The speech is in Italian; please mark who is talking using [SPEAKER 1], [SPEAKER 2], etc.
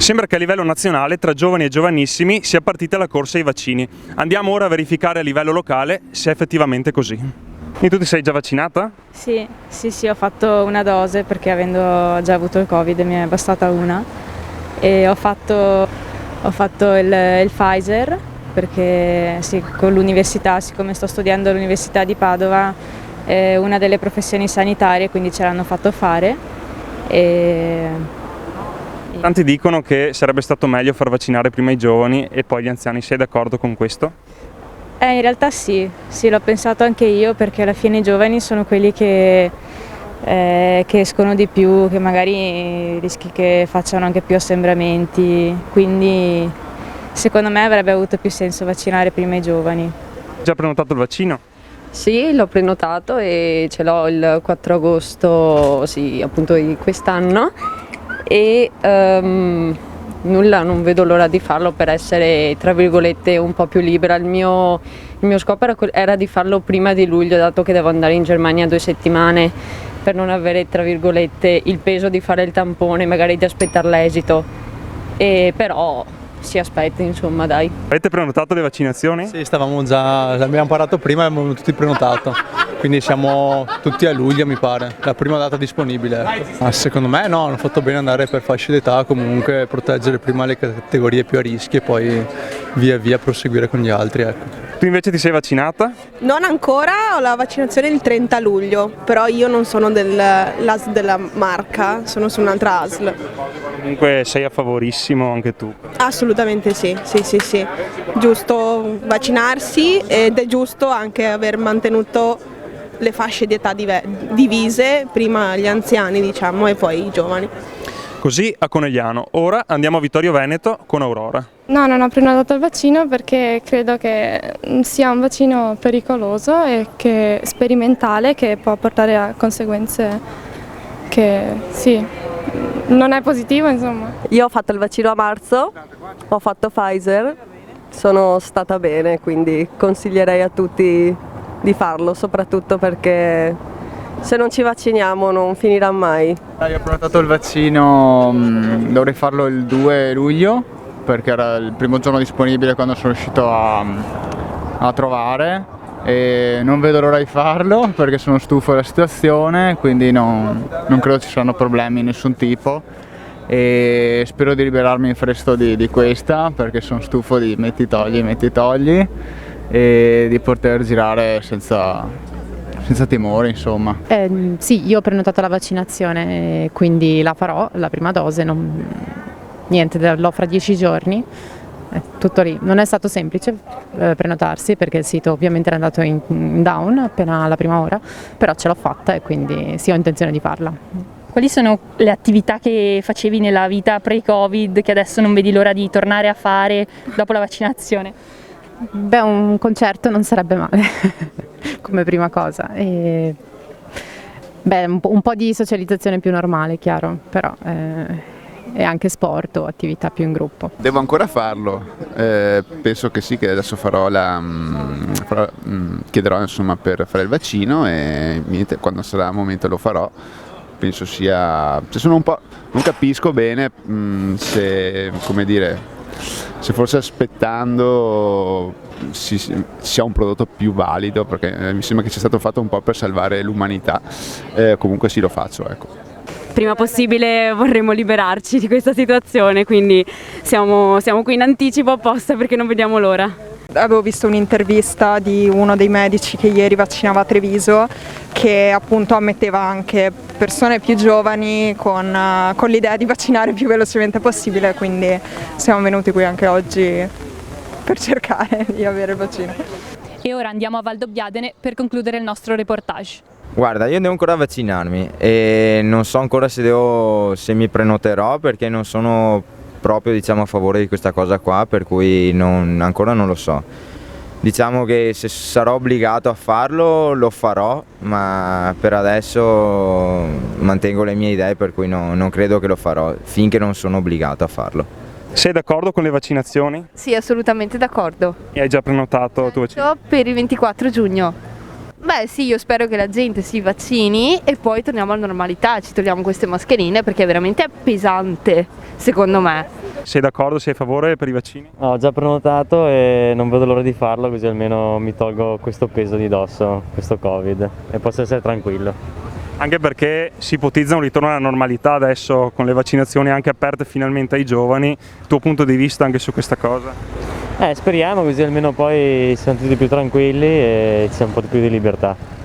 [SPEAKER 1] Sembra che a livello nazionale, tra giovani e giovanissimi, sia partita la corsa ai vaccini. Andiamo ora a verificare a livello locale se è effettivamente così. E tu ti sei già vaccinata?
[SPEAKER 2] Sì, ho fatto una dose perché avendo già avuto il Covid mi è bastata una e ho fatto il Pfizer perché sì, con l'università, siccome sto studiando all'Università di Padova, è una delle professioni sanitarie, quindi ce l'hanno fatto fare.
[SPEAKER 1] Tanti dicono che sarebbe stato meglio far vaccinare prima i giovani e poi gli anziani. Sei d'accordo con questo?
[SPEAKER 2] In realtà sì, l'ho pensato anche io perché alla fine i giovani sono quelli che escono di più, che magari rischi che facciano anche più assembramenti, quindi secondo me avrebbe avuto più senso vaccinare prima i giovani.
[SPEAKER 1] Già prenotato il vaccino?
[SPEAKER 3] Sì, l'ho prenotato e ce l'ho il 4 agosto, sì, appunto di quest'anno e nulla, non vedo l'ora di farlo per essere, tra virgolette, un po' più libera. Il mio scopo era di farlo prima di luglio, dato che devo andare in Germania 2 settimane per non avere, tra virgolette, il peso di fare il tampone, magari di aspettare l'esito. Però si aspetta, insomma, dai.
[SPEAKER 1] Avete prenotato le vaccinazioni?
[SPEAKER 4] Sì, l'abbiamo parlato prima e abbiamo tutti prenotato, quindi siamo tutti a luglio mi pare, la prima data disponibile. Ma secondo me no, hanno fatto bene andare per fasce d'età, comunque proteggere prima le categorie più a rischio e poi via via proseguire con gli altri, ecco.
[SPEAKER 1] Tu invece ti sei vaccinata?
[SPEAKER 5] Non ancora, ho la vaccinazione il 30 luglio, però io non sono dell'ASL della Marca, sono su un'altra ASL.
[SPEAKER 1] Comunque sei a favorissimo anche tu.
[SPEAKER 5] Assolutamente sì. Giusto vaccinarsi ed è giusto anche aver mantenuto le fasce di età divise, prima gli anziani diciamo e poi i giovani.
[SPEAKER 1] Così a Conegliano. Ora andiamo a Vittorio Veneto con Aurora.
[SPEAKER 6] No, non ho prenotato il vaccino perché credo che sia un vaccino pericoloso e sperimentale che può portare a conseguenze che sì, non è positivo, insomma.
[SPEAKER 3] Io ho fatto il vaccino a marzo, ho fatto Pfizer, sono stata bene, quindi consiglierei a tutti di farlo, soprattutto perché se non ci vacciniamo non finirà mai.
[SPEAKER 7] Io ho prenotato il vaccino, dovrei farlo il 2 luglio perché era il primo giorno disponibile quando sono riuscito a trovare e non vedo l'ora di farlo perché sono stufo della situazione, quindi non credo ci saranno problemi di nessun tipo e spero di liberarmi in presto di questa perché sono stufo di metti togli e di poter girare senza timore, insomma.
[SPEAKER 8] Sì, io ho prenotato la vaccinazione, quindi la farò, la prima dose, niente, l'ho fra 10 giorni, tutto lì. Non è stato semplice prenotarsi perché il sito ovviamente era andato in down appena alla prima ora, però ce l'ho fatta e quindi sì, ho intenzione di farla.
[SPEAKER 9] Quali sono le attività che facevi nella vita pre-Covid che adesso non vedi l'ora di tornare a fare dopo la vaccinazione?
[SPEAKER 8] Beh, un concerto non sarebbe male come prima cosa. Un po' di socializzazione più normale, chiaro, però e anche sport o attività più in gruppo.
[SPEAKER 10] Devo ancora farlo, penso che sì, che adesso chiederò insomma per fare il vaccino e niente, quando sarà il momento lo farò. Penso sia, sono un po', non capisco bene se, come dire, se forse aspettando sia un prodotto più valido, perché mi sembra che sia stato fatto un po' per salvare l'umanità, comunque sì, lo faccio, ecco.
[SPEAKER 11] Prima possibile vorremmo liberarci di questa situazione, quindi siamo qui in anticipo apposta perché non vediamo l'ora.
[SPEAKER 12] Avevo visto un'intervista di uno dei medici che ieri vaccinava a Treviso che appunto ammetteva anche persone più giovani con l'idea di vaccinare il più velocemente possibile, quindi siamo venuti qui anche oggi per cercare di avere il vaccino.
[SPEAKER 9] E ora andiamo a Valdobbiadene per concludere il nostro reportage.
[SPEAKER 13] Guarda, io devo ancora vaccinarmi e non so ancora se mi prenoterò perché non sono proprio a favore di questa cosa qua, per cui ancora non lo so. Diciamo che se sarò obbligato a farlo lo farò, ma per adesso mantengo le mie idee, per cui non credo che lo farò finché non sono obbligato a farlo.
[SPEAKER 1] Sei d'accordo con le vaccinazioni?
[SPEAKER 14] Sì, assolutamente d'accordo.
[SPEAKER 1] E hai già prenotato il tuo vaccino?
[SPEAKER 14] Per il 24 giugno. Beh sì, io spero che la gente si vaccini e poi torniamo alla normalità, ci togliamo queste mascherine perché è veramente pesante, secondo me.
[SPEAKER 1] Sei d'accordo, sei a favore per i vaccini?
[SPEAKER 15] Ho già prenotato e non vedo l'ora di farlo, così almeno mi tolgo questo peso di dosso, questo Covid, e posso essere tranquillo.
[SPEAKER 1] Anche perché si ipotizza un ritorno alla normalità adesso con le vaccinazioni anche aperte finalmente ai giovani. Tuo punto di vista anche su questa cosa?
[SPEAKER 15] Speriamo, così almeno poi siamo tutti più tranquilli e c'è un po' più di libertà.